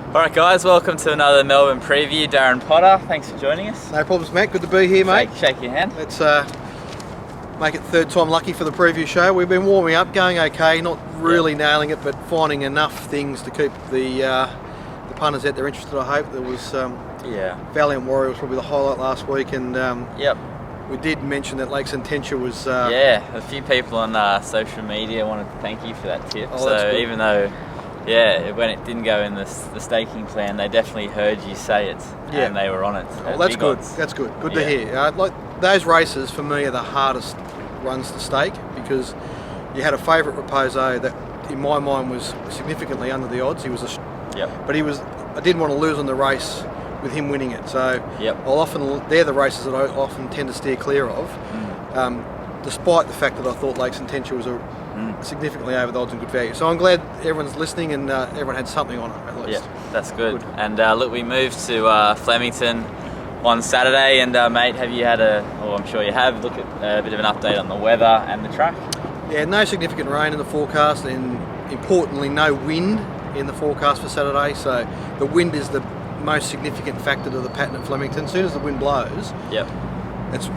Alright guys, welcome to another Melbourne preview. Darren Potter, thanks for joining us. No problems, Matt. Good to be here, mate. Shake your hand. Let's make it third time lucky for the preview show. We've been warming up, going okay, not really nailing it, but finding enough things to keep the punters out there interested, I hope. There was Valiant Warrior was probably the highlight last week, and we did mention that Lake Sententia was... a few people on social media wanted to thank you for that tip. So even though... when it didn't go in the staking plan, they definitely heard you say it, and they were on it. Well, that's good. That's good. Good to hear. Like those races for me are the hardest runs to stake, because you had a favourite Raposo that, in my mind, was significantly under the odds. He was but he was. I didn't want to lose on the race with him winning it. So they're the races that I often tend to steer clear of. Despite the fact that I thought Lake Sententia was significantly over the odds and good value. So I'm glad everyone's listening and everyone had something on it at least. Yeah, that's good. And look, we moved to Flemington on Saturday, and mate, have you had I'm sure you have, look at a bit of an update on the weather and the track? Yeah, no significant rain in the forecast, and importantly no wind in the forecast for Saturday. So the wind is the most significant factor to the pattern at Flemington. As soon as the wind blows, it's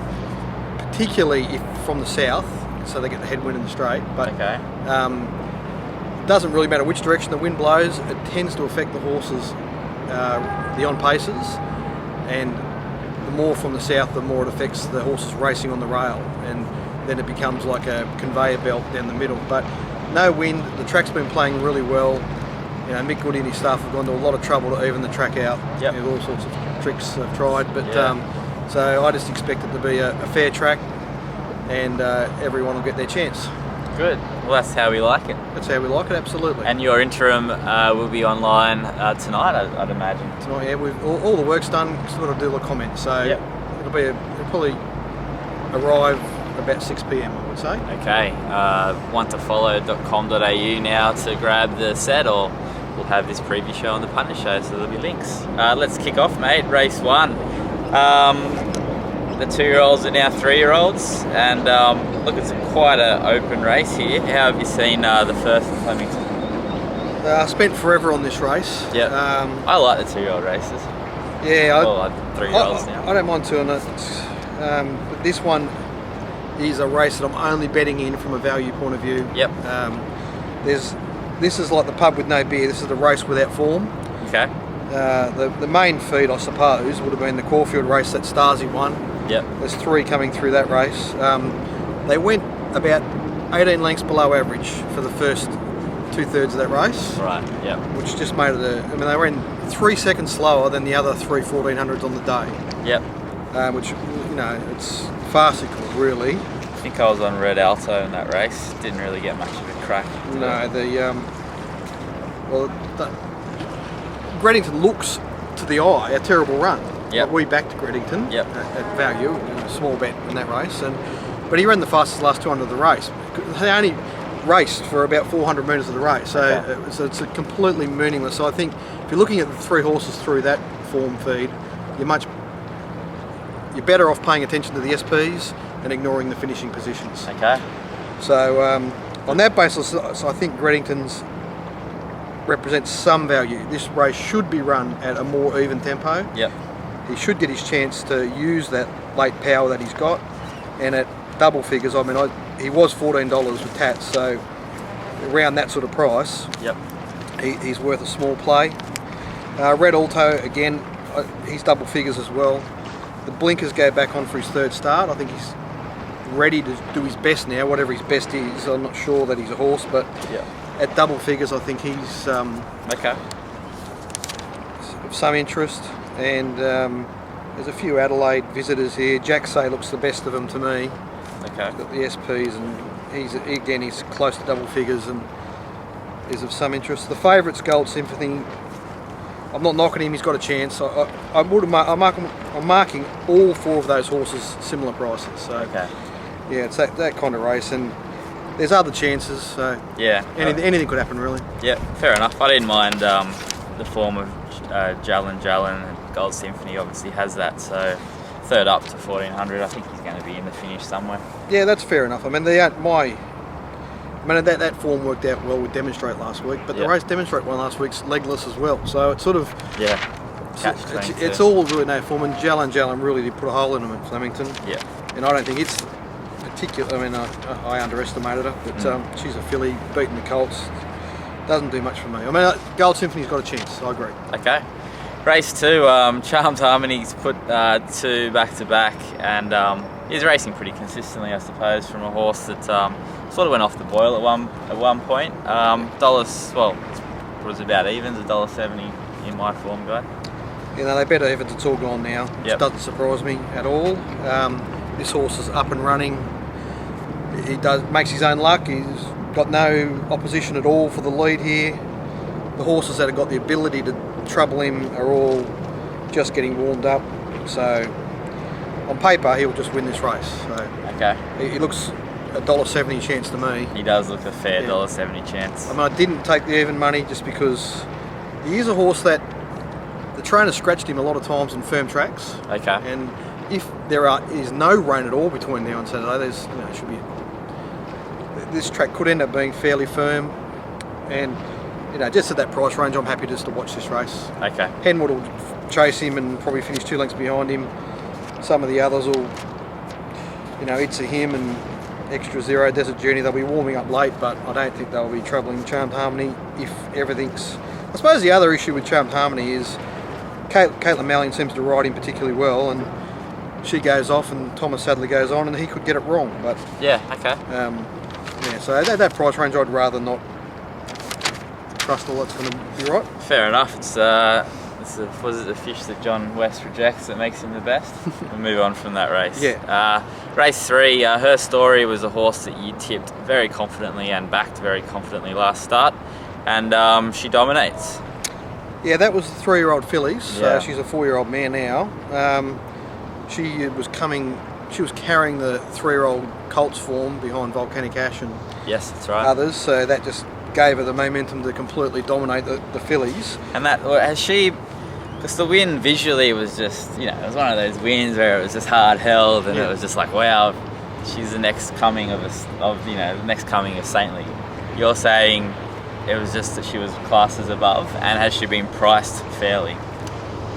particularly if from the south, so they get the headwind in the straight, but it doesn't really matter which direction the wind blows. It tends to affect the horses, the on-paces, and the more from the south, the more it affects the horses racing on the rail, and then it becomes like a conveyor belt down the middle. But no wind, the track's been playing really well. You know, Mick Woody and his staff have gone to a lot of trouble to even the track out. There's all sorts of tricks they've tried, but so I just expect it to be a fair track, and everyone will get their chance. Good. Well, that's how we like it. That's how we like it, absolutely. And your interim will be online tonight, I'd imagine. Tonight, yeah. We've all the work's done. Still got to do the comments, so it'll probably arrive about 6 p.m. I would say. Okay. wanetofollow.com.au now to grab the set, or we'll have this preview show on the Punter Show, so there'll be links. Let's kick off, mate. Race 1. The 2-year-olds are now 3-year-olds, and look, it's quite an open race here. How have you seen the first of Flemington? I spent forever on this race. I like the 2-year-old races. Yeah, like 3-year-olds now. I don't mind doing it. But this one is a race that I'm only betting in from a value point of view. This is like the pub with no beer. This is the race without form. Okay. The main feed, I suppose, would have been the Caulfield race that Stasi won. There's 3 coming through that race. They went about 18 lengths below average for the first 2/3 of that race. Right, which just made it they went 3 seconds slower than the other 3 1400s on the day. Which, it's farcical, really. I think I was on Red Alto in that race. Didn't really get much of a crack. No, Greddington looks to the eye a terrible run. But we backed Greddington at value, a small bet in that race, but he ran the fastest last 200 of the race. They only raced for about 400 metres of the race, so it's a completely meaningless. So I think if you're looking at the 3 horses through that form feed, you're better off paying attention to the SPs and ignoring the finishing positions. So on that basis, I think Greddington's represents some value. This race should be run at a more even tempo. He should get his chance to use that late power that he's got, and at double figures, he was $14 with Tats, so around that sort of price, he's worth a small play. Red Alto, again, he's double figures as well. The blinkers go back on for his 3rd start. I think he's ready to do his best now, whatever his best is. I'm not sure that he's a horse, but at double figures, I think he's of some interest. And there's a few Adelaide visitors here. Jack Say looks the best of them to me. He's got the SPs, and he's close to double figures and is of some interest. The favourite's Gold Symphony. I'm not knocking him, he's got a chance. I'm marking all 4 of those horses similar prices. So it's that kind of race, and there's other chances. So anything could happen, really. Fair enough. I didn't mind the form of Jalen. Gold Symphony obviously has that, so 3rd up to 1400. I think he's going to be in the finish somewhere. Yeah, that's fair enough. I mean, I mean, that form worked out well with Demonstrate last week, but the race Demonstrate won last week's legless as well. So it's sort of it's all really no form. And Jalan really did put a hole in them at Flemington. Yeah. And I don't think it's particular. I mean, I underestimated her, but she's a filly beating the Colts. Doesn't do much for me. I mean, Gold Symphony's got a chance. I agree. Okay. Race 2, Charmed Harmony's put 2 back to back, and he's racing pretty consistently, I suppose, from a horse that sort of went off the boil at one point. Dollars, well, it was about evens, $1.70 in my form guide. You know, they better have it. It's all gone now. Which doesn't surprise me at all. This horse is up and running. He makes his own luck. He's got no opposition at all for the lead here. The horses that have got the ability to trouble him are all just getting warmed up. So on paper, he'll just win this race. So he looks a $1.70 chance to me. He does look a fair $1.70 chance. I mean, I didn't take the even money just because he is a horse that the trainer scratched him a lot of times in firm tracks. Okay. And if there is no rain at all between now and Saturday, should be. This track could end up being fairly firm, and just at that price range, I'm happy just to watch this race. Okay. Henwood will chase him and probably finish 2 lengths behind him. Some of the others will, It's a Him and Extra Zero, Desert Journey. They'll be warming up late, but I don't think they'll be troubling Charmed Harmony if everything's. I suppose the other issue with Charmed Harmony is Caitlin Mallion seems to ride him particularly well, and she goes off and Thomas Sadler goes on, and he could get it wrong. But so that price range, I'd rather not trust all that's going to be right. Fair enough. Was it the fish that John West rejects that makes him the best? We'll move on from that race. Yeah. Race 3, Her Story was a horse that you tipped very confidently and backed very confidently last start, and she dominates. Yeah, that was the 3-year-old fillies. Yeah. She's a 4-year-old mare now. She was carrying the 3-year-old Colts form behind Volcanic Ash and that's right. Others, so that just gave her the momentum to completely dominate the fillies. And that has she. Because the win visually was just, it was one of those wins where it was just hard held, and it was just like, wow, she's the next coming of the next coming of Saintly. You're saying it was just that she was classes above, and has she been priced fairly?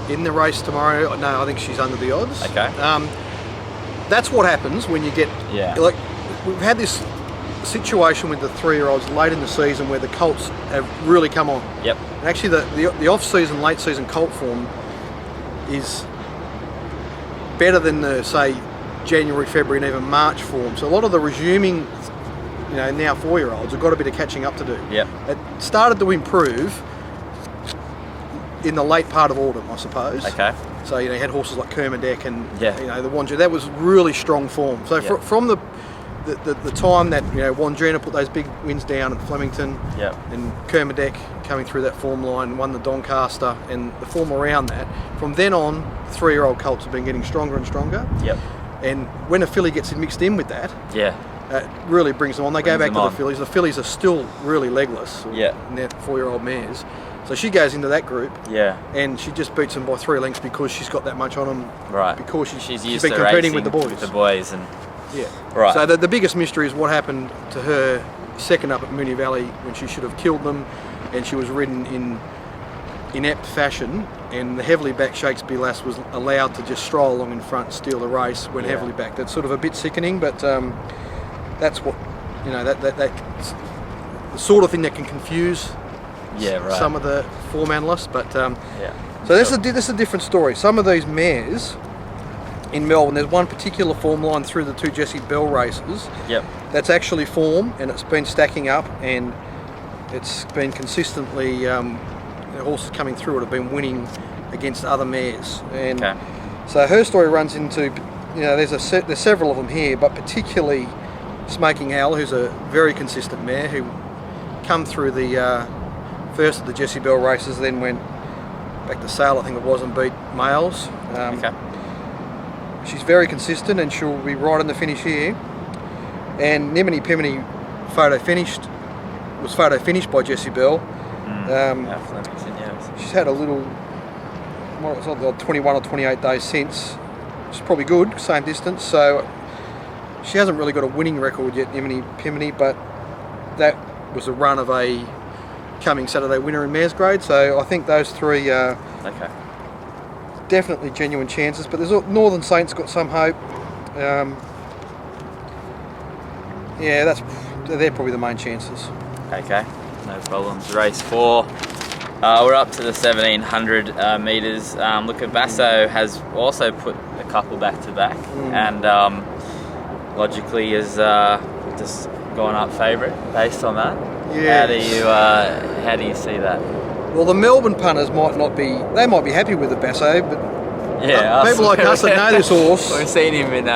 In the race tomorrow, no, I think she's under the odds. Okay. That's what happens when you get like we've had this situation with the 3-year-olds late in the season where the Colts have really come on. Yep. And actually the off-season, late-season Colt form is better than the, say, January, February and even March form. So a lot of the resuming, now 4-year-olds have got a bit of catching up to do. Yep. It started to improve in the late part of autumn, I suppose. Okay. So, you had horses like Kermadec and, the Wanjina. That was really strong form. So from the time that Wanjina put those big wins down at Flemington, and Kermadec coming through that form line, won the Doncaster, and the form around that. From then on, 3-year-old Colts have been getting stronger and stronger. Yep. And when a filly gets mixed in with that, it really brings them on. They go back to the fillies. The fillies are still really legless. In their 4-year-old mares. So she goes into that group, and she just beats them by 3 lengths because she's got that much on them. Right. Because she's used been to competing with the boys. And right. So the biggest mystery is what happened to her second up at Moonee Valley when she should have killed them, and she was ridden in inept fashion, and the heavily backed Shakespeare Lass was allowed to just stroll along in front, steal the race when heavily backed. That's sort of a bit sickening, but that's what that's the sort of thing that can confuse. Some of the form analysts, but so this is a different story. Some of these mares in Melbourne, there's one particular form line through the 2 Jessie Bell races. That's actually form, and it's been stacking up, and it's been consistently horses coming through it have been winning against other mares, and so Her Story runs into there's several of them here, but particularly Smoking Owl, who's a very consistent mare who come through the first of the Jessie Bell races, then went back to Sale, I think it was, and beat males. She's very consistent, and she'll be right in the finish here. And Nimini Pimini photo finished by Jessie Bell. She's had a little, it's not 21 or 28 days since. She's probably good, same distance. So she hasn't really got a winning record yet, Nimini Pimini, but that was a run of a coming Saturday winner in mares grade. So I think those three are definitely genuine chances. But there's Northern Saints got some hope. Yeah, they're probably the main chances. Okay, no problems. Race 4. We're up to the 1700 metres. Look, Basso has also put a couple back to back, and logically has just gone up favourite based on that. Yeah. How do you see that? Well, the Melbourne punters might be happy with the Basso, but people like us that know this horse. We've seen him in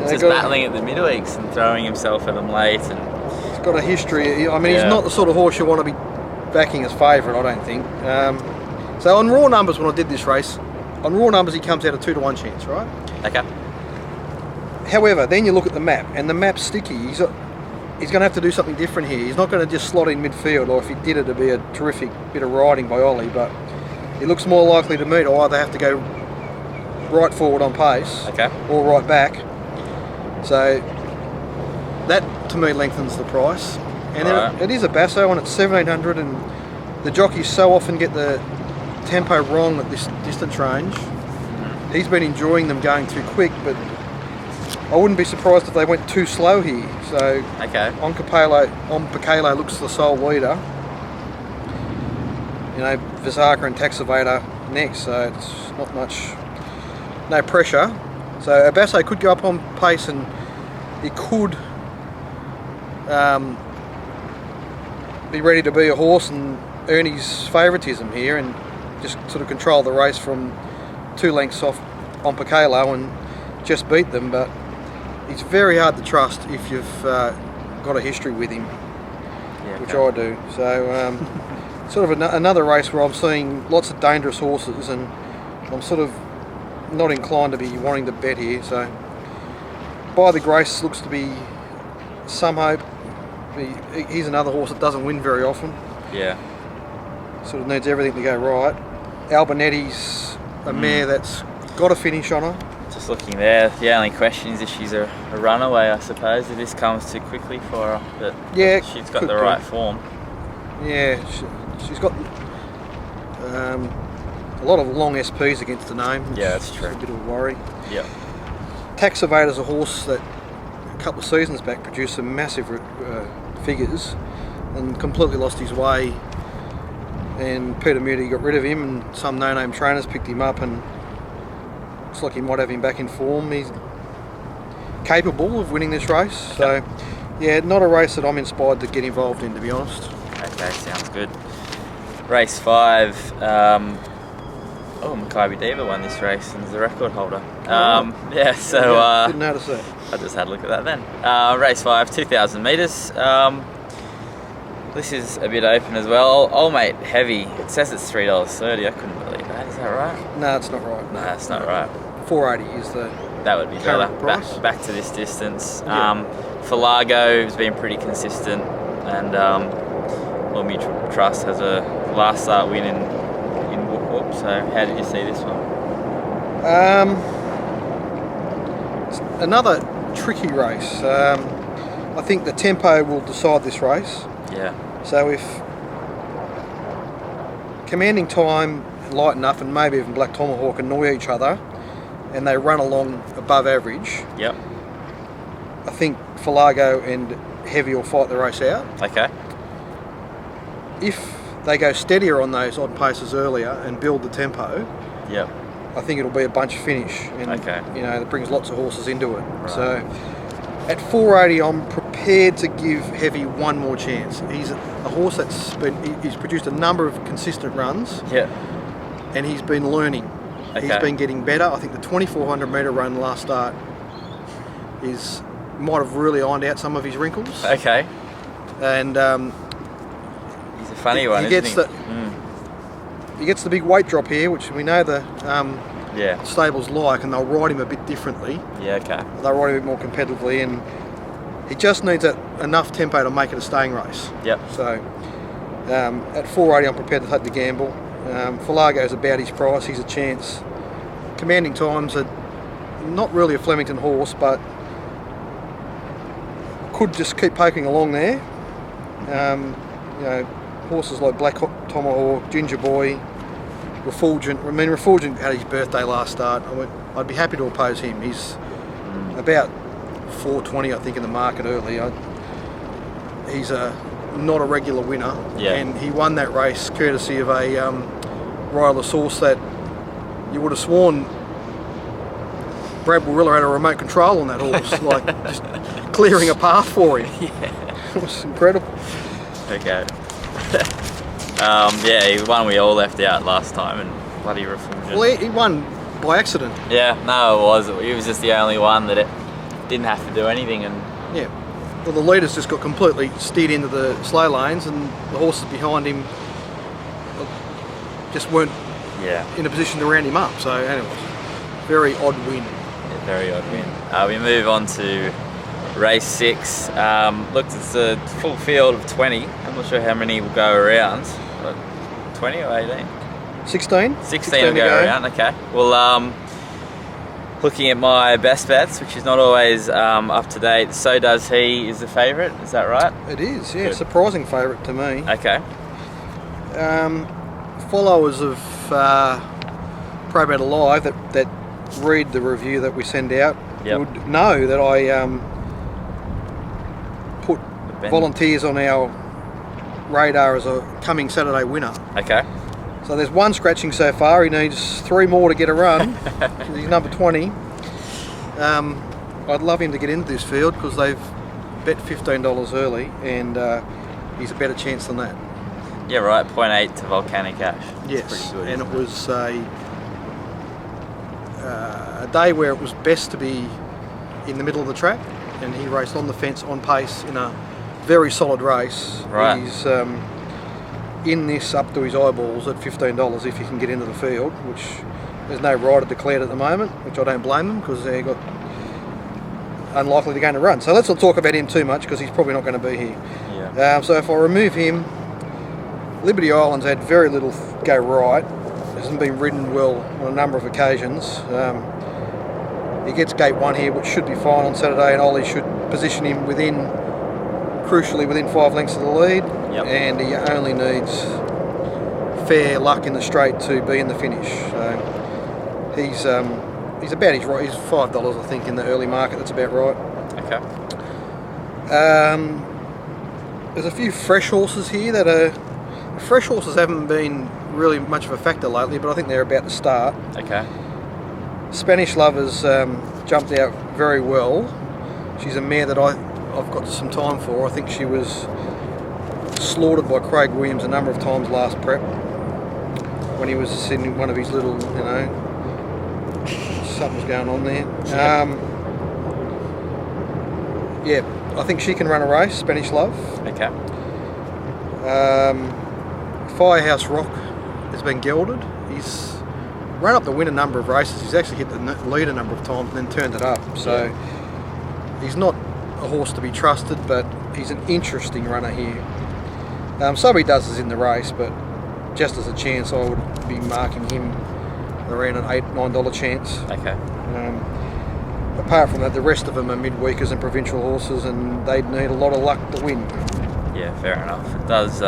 just battling at the midweeks and throwing himself at them late, and he's got a history. I mean, he's not the sort of horse you want to be backing as favourite, I don't think. So on raw numbers, when I did this race, on raw numbers he comes out a 2-to-1 chance, right? Okay. However, then you look at the map, and the map's sticky. He's going to have to do something different here. He's not going to just slot in midfield, or if he did, it'd be a terrific bit of riding by Ollie, but he looks more likely to me to either have to go right forward on pace, or right back. So that to me lengthens the price. And it is a Basso, and it's 1700, and the jockeys so often get the tempo wrong at this distance range. He's been enjoying them going too quick, but I wouldn't be surprised if they went too slow here. So on Pacalo looks the sole leader. You know, Visaka and Taxavator next, so it's not much, no pressure. So Basso could go up on pace, and he could be ready to be a horse and earn his favouritism here, and just sort of control the race from 2 lengths off on Pacalo and just beat them. But he's very hard to trust if you've got a history with him, which I do. So sort of another race where I'm seeing lots of dangerous horses, and I'm sort of not inclined to be wanting to bet here. So By the Grace looks to be some hope. He's another horse that doesn't win very often. Yeah. Sort of needs everything to go right. Albanetti's a mare that's got a finish on her. Just looking there, the only question is if she's a runaway, I suppose, if this comes too quickly for her. But she's got the right form. Yeah, she's got a lot of long SPs against the name. Yeah, that's true. A bit of a worry. Yeah. Taxavator's a horse that a couple of seasons back produced some massive figures and completely lost his way, and Peter Moody got rid of him, and some no-name trainers picked him up, and looks like he might have him back in form. He's capable of winning this race, so yeah, not a race that I'm inspired to get involved in, to be honest. Okay, sounds good. Race 5, Maccabi Diva won this race and is the record holder. Didn't notice that. I just had a look at that then. Race 5, 2,000 metres. This is a bit open as well. Old Mate Heavy, it says it's $3.30. I couldn't believe that. Is that right? No, it's not right. No, it's not right. $4.80 is the that would be better. Price. Back to this distance. Falago has been pretty consistent, and Law Mutual Trust has a last start win in Whoop Whoop. So how did you see this one? It's another tricky race. I think the tempo will decide this race. Yeah. So if Commanding Time, Light Enough, and maybe even Black Tomahawk annoy each other, and they run along above average, I think Falago and Heavy will fight the race out. Okay. If they go steadier on those odd paces earlier and build the tempo, I think it'll be a bunch finish, and that brings lots of horses into it. Right. So at $4.80, I'm prepared to give Heavy one more chance. He's a horse he's produced a number of consistent runs. Yeah. And he's been learning. Okay. He's been getting better. I think the 2,400 metre run last start might have really ironed out some of his wrinkles. Okay. And he's a funny one, isn't he? He gets the big weight drop here, which we know the stables like, and they'll ride him a bit differently. Yeah, okay. They'll ride him a bit more competitively, and he just needs enough tempo to make it a staying race. Yep. So at $4.80, I'm prepared to take the gamble. Falago's about his price. He's a chance. Commanding Time's not really a Flemington horse, but could just keep poking along there. You know, horses like Black Tomahawk, Ginger Boy, Refulgent. I mean, Refulgent had his birthday last start. I'd be happy to oppose him. He's about 420, I think, in the market early. He's not a regular winner, and he won that race courtesy of a riderless horse that you would have sworn Brad Warilla had a remote control on that horse, like just clearing a path for him. It was incredible. Okay. He won. We all left out last time, and bloody Refulgent. Well, he won by accident. Yeah, no, it was. He was just the only one that it didn't have to do anything, and yeah. Well, the leaders just got completely steered into the slow lanes, and the horses behind him just weren't in a position to round him up. So anyway, very odd win. Yeah, very odd win. We move on to race 6. Look, it's a full field of 20. I'm not sure how many will go around. 20 or 18? 16. 16 will go around. Okay. Well, looking at my best bets, which is not always up to date, So Does He is the favourite, is that right? It is, yeah. Good. Surprising favourite to me. Okay. Followers of Probate Alive that read the review that we send out would know that I put Volunteers on our radar as a coming Saturday winner. Okay. So there's one scratching so far. He needs 3 more to get a run. He's number 20. I'd love him to get into this field because they've bet $15 early, and he's a better chance than that. Yeah, right. 0.8 to Volcanic Ash. Yes, pretty good, and it was a day where it was best to be in the middle of the track, and he raced on the fence on pace in a very solid race. Right. He's in this up to his eyeballs at $15 if he can get into the field, which there's no rider declared at the moment, which I don't blame them because they got unlikely to go to run. So let's not talk about him too much because he's probably not going to be here. Yeah. So if I remove him, Liberty Island's had very little go right. Hasn't been ridden well on a number of occasions. He gets gate 1 here, which should be fine on Saturday, and Ollie should position him crucially within 5 lengths of the lead. Yep. And he only needs fair luck in the straight to be in the finish. So he's about his right. He's $5, I think, in the early market. That's about right. Okay. There's a few fresh horses here that are. Fresh horses haven't been really much of a factor lately, but I think they're about to start. Okay. Spanish Lovers jumped out very well. She's a mare that I've got some time for. I think she was slaughtered by Craig Williams a number of times last prep when he was in one of his little, something's going on there. I think she can run a race, Spanish Love. Okay. Firehouse Rock has been gelded. He's run up to win a number of races. He's actually hit the lead a number of times and then turned it up. So he's not a horse to be trusted, but he's an interesting runner here. So he does is in the race, but just as a chance, I would be marking him around an $8-9 chance. Okay. Apart from that, the rest of them are midweekers and provincial horses, and they'd need a lot of luck to win. Yeah, fair enough. It does.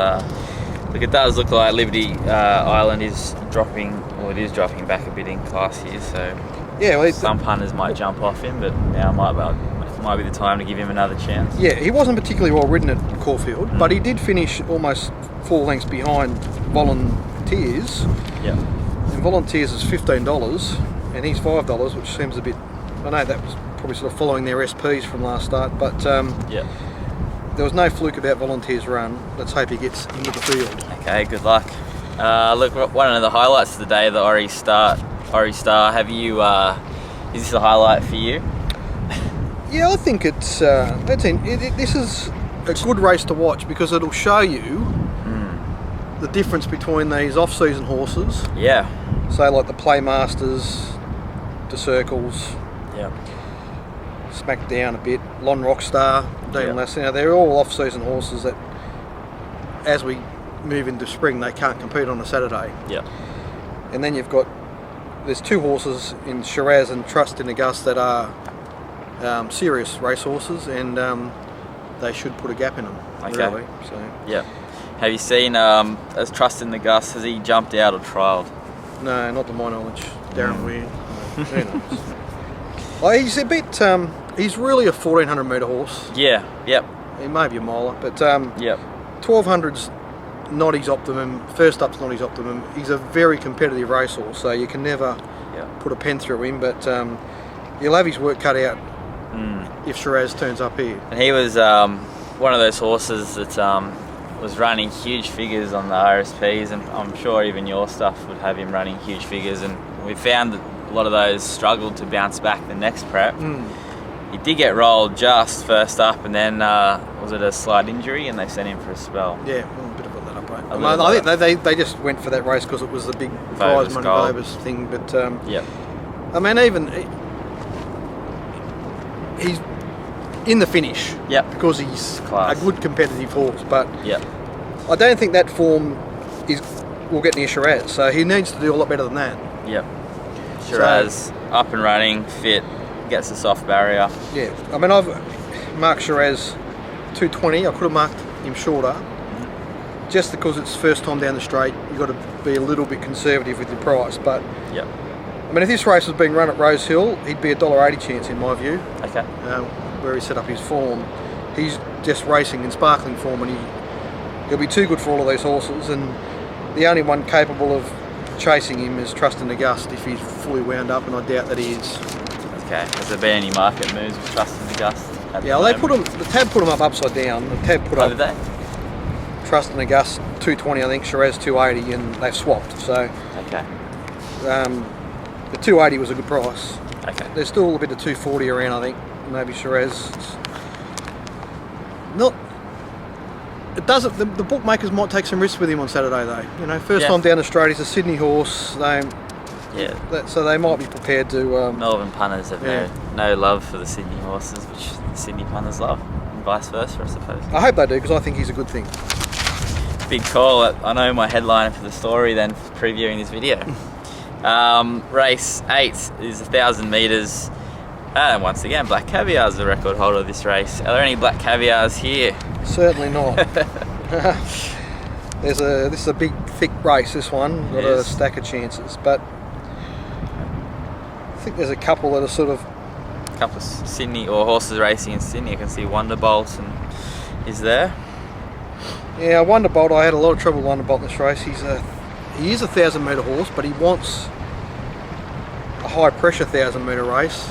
It does look like Liberty Island is dropping, or it is dropping back a bit in class here. So some punters might jump off him, but now might be the time to give him another chance. Yeah, he wasn't particularly well ridden at Caulfield, but he did finish almost 4 lengths behind Volunteers. Yeah. And Volunteers is $15, and he's $5, which seems a bit. I know that was probably sort of following their SPs from last start, but there was no fluke about Volunteers' run. Let's hope he gets into the field. Okay, good luck. Look, one of the highlights of the day, the Ori Star. Have you? Is this a highlight for you? Yeah, I think it's this is a good race to watch because it'll show you the difference between these off-season horses. Yeah. Say like the Playmasters, the Circles. Yeah. Smack Down a bit. Lon Rockstar, Demon Lassie. Now they're all off-season horses that, as we move into spring, they can't compete on a Saturday. Yeah. And then there's 2 horses in Shiraz and Trust in Augusta that are serious race horses, and they should put a gap in them. Okay. Really. So. Yep. Have you seen, as Trust in the Gus, has he jumped out or trialled? No, not to my knowledge. Darren Weir. Who knows? Well, he's a bit. He's really a 1400 metre horse. Yeah. Yep. He may be a miler, but yep. 1200's not his optimum. First up's not his optimum. He's a very competitive racehorse, so you can never put a pen through him. But he'll have his work cut out if Shiraz turns up here. And he was one of those horses that was running huge figures on the RSPs, and I'm sure even your stuff would have him running huge figures. And we found that a lot of those struggled to bounce back the next prep. He did get rolled just first up, and then was it a slight injury, and they sent him for a spell. Yeah, well, a bit of a let up, right? I think they just went for that race because it was the big prize money Vobers thing. But I mean, even he's in the finish. Because he's a good competitive horse, but I don't think that form will get near Shiraz. So he needs to do a lot better than that. Shiraz up and running, fit, gets a soft barrier. Yeah, I mean, I've marked Shiraz 220. I could have marked him shorter, just because it's first time down the straight. You've got to be a little bit conservative with your price. But I mean, if this race was being run at Rose Hill, he'd be $1.80 chance in my view. Okay. Where he set up his form, he's just racing in sparkling form, and he'll be too good for all of those horses. And the only one capable of chasing him is Trust in the Gust if he's fully wound up, and I doubt that he is. Okay. Has there been any market moves with Trust in the Gust? They put him. The tab put him up upside down. The tab put up. Did they? Trust in the Gust 220, I think. Shiraz 280, and they've swapped. So. Okay. The 280 was a good price. Okay. There's still a bit of 240 around, I think. Maybe Shiraz. Not. It doesn't. The bookmakers might take some risks with him on Saturday, though. You know, first time down the straight. He's a Sydney horse. So they might be prepared to. Melbourne punters have no love for the Sydney horses, which the Sydney punters love, and vice versa, I suppose. I hope they do, because I think he's a good thing. Big call. I know my headline for the story then, for previewing this video. Race 8 is 1,000 metres. And once again, Black Caviar's the record holder of this race. Are there any Black Caviars here? Certainly not. This is a big, thick race, this one. Got a stack of chances. But I think there's a couple that are sort of... A couple of Sydney, or horses racing in Sydney. I can see Wonderbolt is there. Yeah, Wonderbolt, I had a lot of trouble with Wonderbolt in this race. He is a 1,000 metre horse, but he wants a high pressure 1,000 metre race.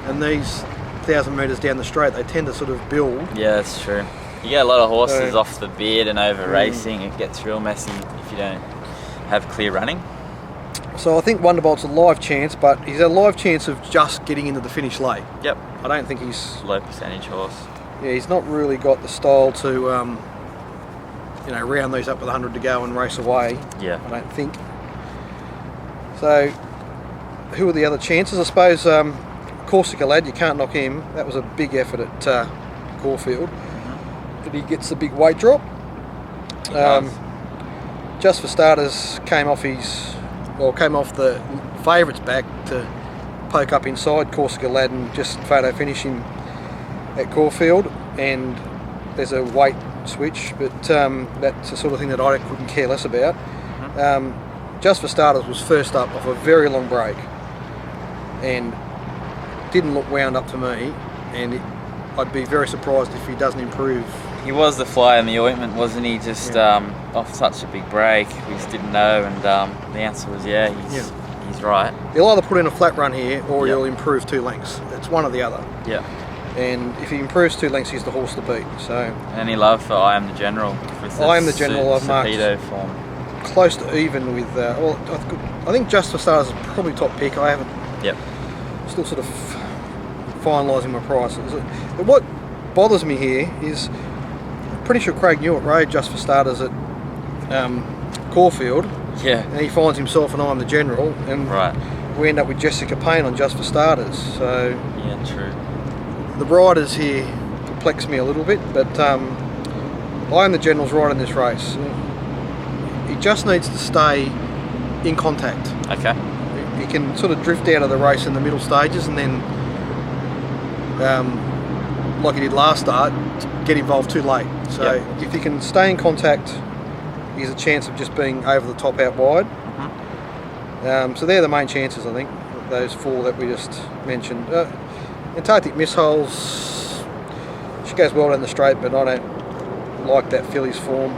And these 1,000 metres down the straight, they tend to sort of build. Yeah, that's true. You get a lot of horses off the beard and over racing. It gets real messy if you don't have clear running. So I think Wonderbolt's a live chance, but he's a live chance of just getting into the finish late. I don't think he's... Low percentage horse. Yeah, he's not really got the style to, round these up with 100 to go and race away. I don't think. So, who are the other chances? I suppose Corsica Lad, you can't knock him. That was a big effort at Caulfield. But he gets the big weight drop. Just for Starters came off the favourites back to poke up inside Corsica Lad and just photo finish him at Caulfield. And there's a weight switch, but that's the sort of thing that I couldn't care less about. Just for Starters was first up off a very long break and didn't look wound up to me, and I'd be very surprised if he doesn't improve. He was the fly in the ointment, wasn't he? Just off such a big break, we just didn't know, and the answer was he's right. He'll either put in a flat run here, or he'll improve 2 lengths. It's one or the other. And if he improves 2 lengths, he's the horse to beat. So. Any love for I Am the General? I Am the General. I've marked form. Close to even with. I think Just for Starters is probably top pick. I haven't. Still sort of finalising my prices. But what bothers me here is, I'm pretty sure Craig Newitt rode Just for Starters at Caulfield. And he finds himself an I Am the General, and we end up with Jessica Payne on Just for Starters. So. Yeah, true. The riders here perplex me a little bit, but I Am the General's right in this race. He just needs to stay in contact. He can sort of drift out of the race in the middle stages, and then like he did last start, get involved too late. So if he can stay in contact, he has a chance of just being over the top out wide. So they're the main chances, I think, those 4 that we just mentioned. Antarctic Missiles, she goes well down the straight, but I don't like that filly's form.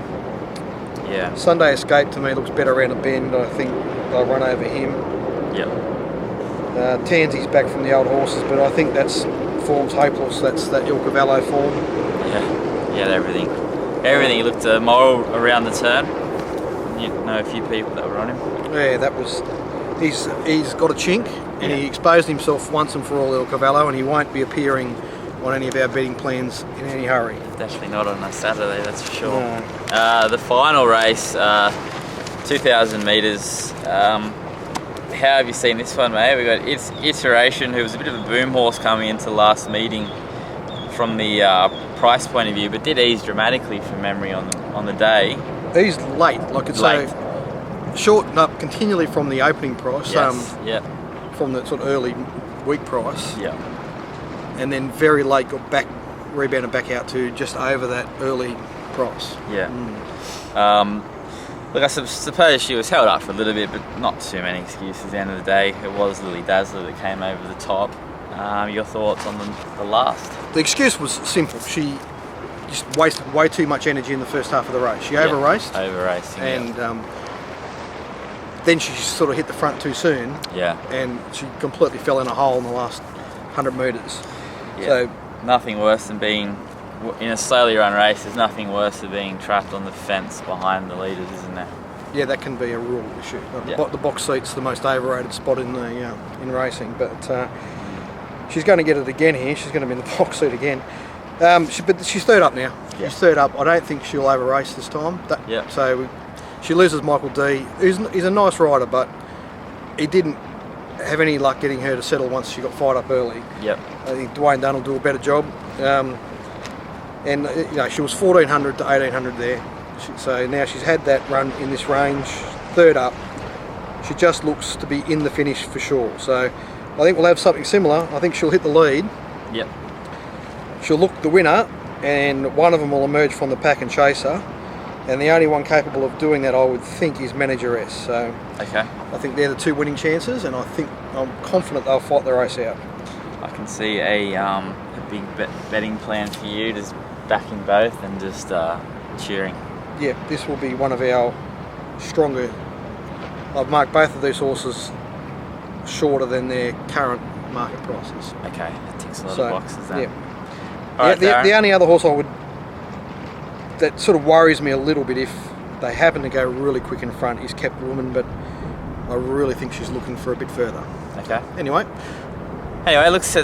Yeah. Sunday Escape to me looks better around a bend. I think they'll run over him. Tansy's back from the old horses, but I think that's form's hopeless. That's that Il Cavallo form. Yeah, everything. Everything looked moral around the turn. You know a few people that were on him. Yeah, that was. He's got a chink, and he exposed himself once and for all, Il Cavallo, and he won't be appearing on any of our betting plans in any hurry. Definitely not on a Saturday, that's for sure. No. The final race, 2,000 metres. How have you seen this one, mate? We got Iteration, who was a bit of a boom horse coming into last meeting from the price point of view, but did ease dramatically from memory on the day. He's late, like it's late. So shortened up continually from the opening price. From the sort of early week price. And then very late got rebounded back out to just over that early price. Look, I suppose she was held up for a little bit, but not too many excuses at the end of the day. It was Lily Dazzler that came over the top. Your thoughts on the last? The excuse was simple. She just wasted way too much energy in the first half of the race. She over-raced. Over-racing, and then she sort of hit the front too soon. And she completely fell in a hole in the last 100 metres. So nothing worse than being in a slowly run race. There's nothing worse than being trapped on the fence behind the leaders, isn't there? Yeah, that can be a real issue. The box seat's the most overrated spot in racing, but she's going to get it again here. She's going to be in the box seat again. But she's third up now. She's third up. I don't think she'll over race this time. So she loses Michael D. He's a nice rider, but he didn't have any luck getting her to settle once she got fired up early. I think Dwayne Dunn will do a better job. And she was 1400 to 1800 there. So now she's had that run in this range, third up. She just looks to be in the finish for sure. So I think we'll have something similar. I think she'll hit the lead. She'll look the winner, and one of them will emerge from the pack and chase her. And the only one capable of doing that, I would think, is Manageress. So I think they're the 2 winning chances, and I'm confident they'll fight the race out. I can see a big betting plan for you, just backing both and just cheering. Yeah, this will be one of our stronger. I've marked both of these horses shorter than their current market prices. Okay, that ticks a lot of boxes then. The only other horse that sort of worries me a little bit if they happen to go really quick in front is Kept Woman, but I really think she's looking for a bit further. Anyway, it looks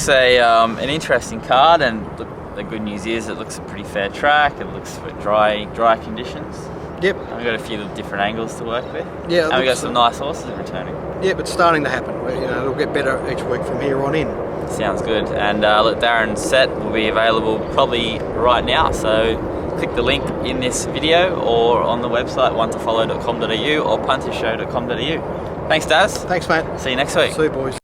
an interesting card, and the good news is it looks a pretty fair track. It looks for dry conditions. We've got a few different angles to work with. And we've got some nice horses returning. But it's starting to happen. It'll get better each week from here on in. Sounds good. And look, Darren's set will be available probably right now. So click the link in this video or on the website onetofollow.com.au or puntershow.com.au. Thanks, Daz. Thanks, mate. See you next week. See you, boys.